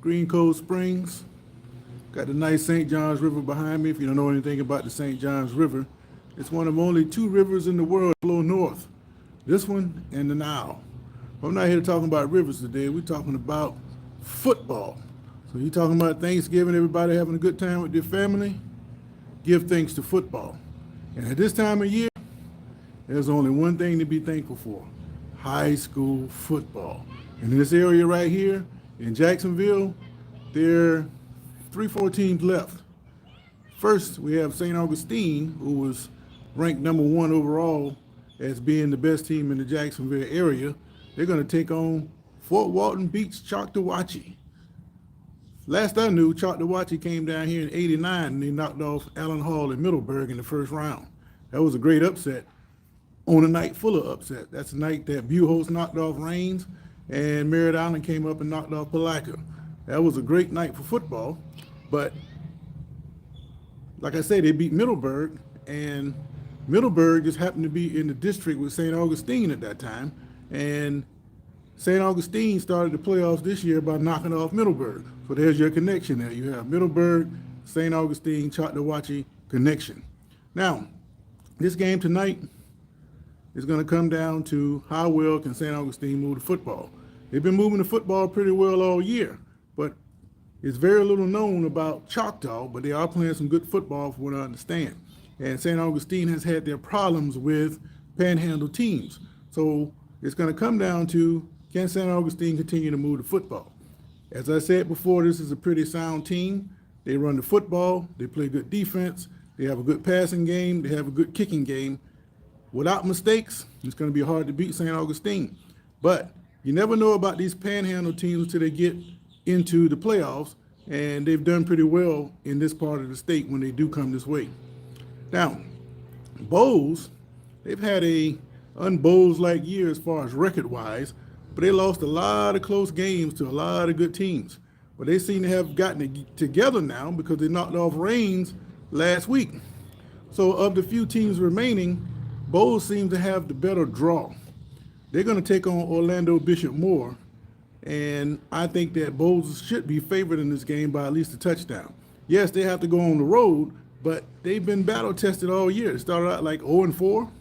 Green Cove Springs. Got the nice St. Johns River behind me. If you don't know anything about the St. Johns River, it's one of only two rivers in the world that flow north. This one and the Nile. But I'm not here talking about rivers today. We're talking about football. So you're talking about Thanksgiving, everybody having a good time with their family? Give thanks to football. And at this time of year, there's only one thing to be thankful for: high school football. And in this area right here in Jacksonville, there are 3-4 teams left. First, we have St. Augustine, who was ranked #1 overall as being the best team in the Jacksonville area. They're going to take on Fort Walton Beach Choctawhatchee. Last I knew, Choctawhatchee came down here in '89 and they knocked off Allen Hall in Middleburg in the first round. That was a great upset on a night full of upset. That's the night that Buchholz knocked off Raines and Merritt Island came up and knocked off Palatka. That was a great night for football, but like I said, they beat Middleburg, and Middleburg just happened to be in the district with St. Augustine at that time, and St. Augustine started the playoffs this year by knocking off Middleburg. So there's your connection there. You have Middleburg, St. Augustine, Choctawhatchee connection. Now, this game tonight is going to come down to how well can St. Augustine move the football. They've been moving the football pretty well all year, but it's very little known about Choctaw, but they are playing some good football from what I understand. And St. Augustine has had their problems with panhandle teams. So it's going to come down to, can St. Augustine continue to move the football? As I said before, this is a pretty sound team. They run the football, they play good defense, they have a good passing game, they have a good kicking game. Without mistakes, it's going to be hard to beat St. Augustine. But you never know about these panhandle teams until they get into the playoffs, and they've done pretty well in this part of the state when they do come this way. Now, Bowles, they've had a un-Bowles-like year as far as record-wise, but they lost a lot of close games to a lot of good teams. But they seem to have gotten it together now because they knocked off Raines last week. So of the few teams remaining, Bowles seems to have the better draw. They're going to take on Orlando Bishop Moore, and I think that Bowles should be favored in this game by at least a touchdown. Yes, they have to go on the road, but they've been battle tested all year. They started out like 0-4,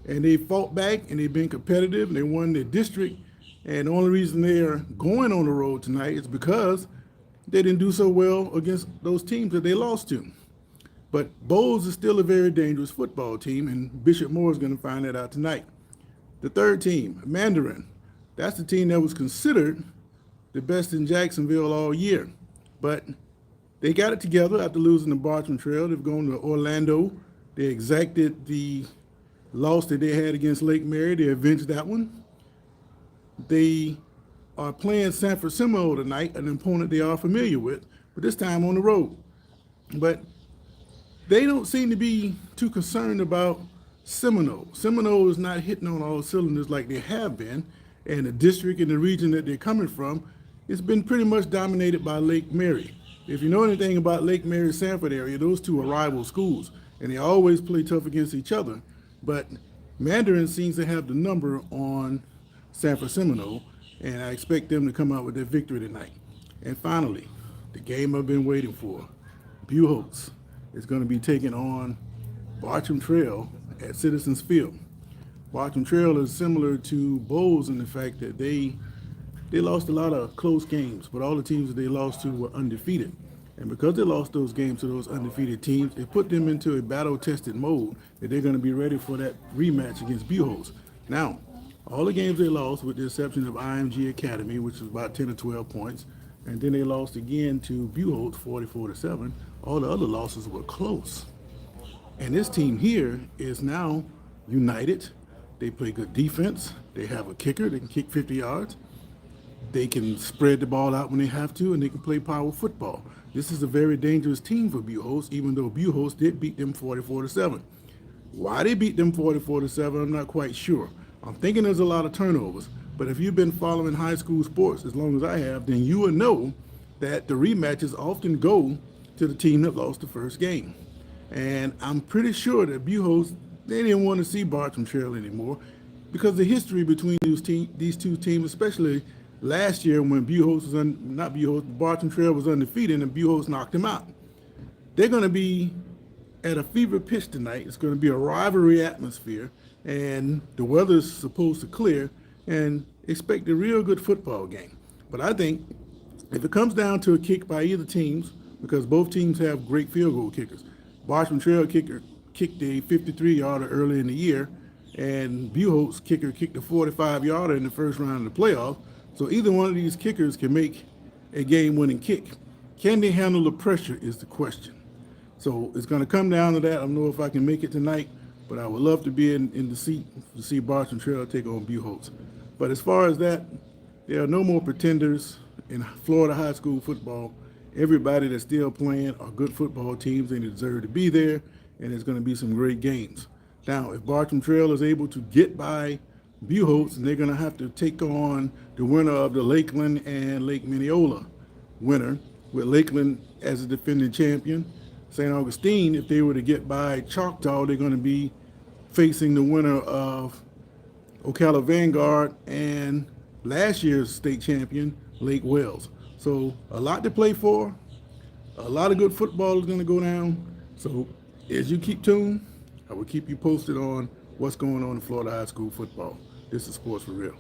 and they fought back, and they've been competitive, and they won their district. And the only reason they're going on the road tonight is because they didn't do so well against those teams that they lost to. But Bowles is still a very dangerous football team, and Bishop Moore is going to find that out tonight. The third team, Mandarin, that's the team that was considered the best in Jacksonville all year. But they got it together after losing the Bartram Trail. They've gone to Orlando. They exacted the loss that they had against Lake Mary. They avenged that one. They are playing Sanford Seminole tonight, an opponent they are familiar with, but this time on the road. But they don't seem to be too concerned about Seminole. Seminole is not hitting on all cylinders like they have been, and the district and the region that they're coming from, it's been pretty much dominated by Lake Mary. If you know anything about Lake Mary Sanford area, those two are rival schools, and they always play tough against each other. But Mandarin seems to have the number on Sanford Seminole, and I expect them to come out with their victory tonight. And finally, the game I've been waiting for, Buchholz is going to be taking on Bartram Trail at Citizens Field. Bartram Trail is similar to Bowles in the fact that they lost a lot of close games, but all the teams that they lost to were undefeated. And because they lost those games to those undefeated teams, it put them into a battle-tested mode that they're going to be ready for that rematch against Buchholz. Now, all the games they lost, with the exception of IMG Academy, which was about 10 or 12 points, and then they lost again to Buchholz 44-7. All the other losses were close. And this team here is now united. They play good defense. They have a kicker. They can kick 50 yards. They can spread the ball out when they have to, and they can play power football. This is a very dangerous team for Buchholz, even though Buchholz did beat them 44-7. Why they beat them 44-7, I'm not quite sure. I'm thinking there's a lot of turnovers, but if you've been following high school sports as long as I have, then you will know that the rematches often go to the team that lost the first game. And I'm pretty sure that Buchholz, they didn't want to see Bartram Trail anymore because the history between these two teams, especially last year when Buchholz was not Buchholz, Bartram Trail was undefeated and Buchholz knocked him out. They're going to be at a fever pitch tonight. It's going to be a rivalry atmosphere, and the weather's supposed to clear, and expect a real good football game. But I think if it comes down to a kick by either teams, because both teams have great field goal kickers, Bartram Trail kicker kicked a 53-yarder early in the year, and Buchholz kicker kicked a 45-yarder in the first round of the playoff. So either one of these kickers can make a game-winning kick. Can they handle the pressure is the question. So it's going to come down to that. I don't know if I can make it tonight, but I would love to be in the seat to see Bartram Trail take on Buchholz. But as far as that, there are no more pretenders in Florida high school football. Everybody that's still playing are good football teams, and they deserve to be there, and there's going to be some great games. Now, if Bartram Trail is able to get by Buchholz, and they're going to have to take on the winner of the Lakeland and Lake Minneola winner, with Lakeland as a defending champion. St. Augustine, if they were to get by Choctaw, they're going to be facing the winner of Ocala Vanguard and last year's state champion, Lake Wales. So a lot to play for. A lot of good football is going to go down. So as you keep tuned, I will keep you posted on what's going on in Florida high school football. This is Sports for Real.